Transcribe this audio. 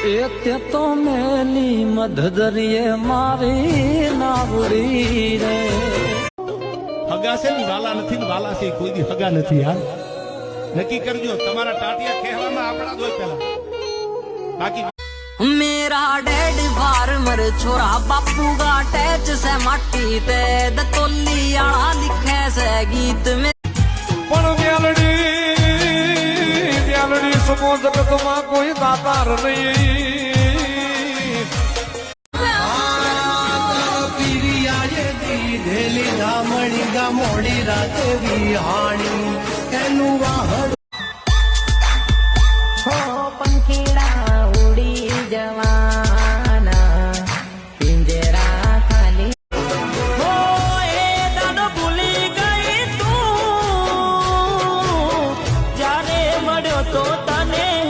એ તે તો મેલી મધદરીએ મારી નાવડી રે હગા છે ને વાલા નથી ને વાલા છે કોઈ દી હગા નથી યાર નક્કી કરજો તમારા ટાટિયા કહેવામાં આપણા જ હોય પેલા બાકી मेरा डैड फार्मर छोरा बापू का टैच से माटी ते दतोली आड़ा लिखे से गीत में પણ સમો જગતમાં કોઈ દાતાર નહીં પીરિયાએ દીધેલી ધામણી ગા મોડી રાતે વિહાણી એનું વાહન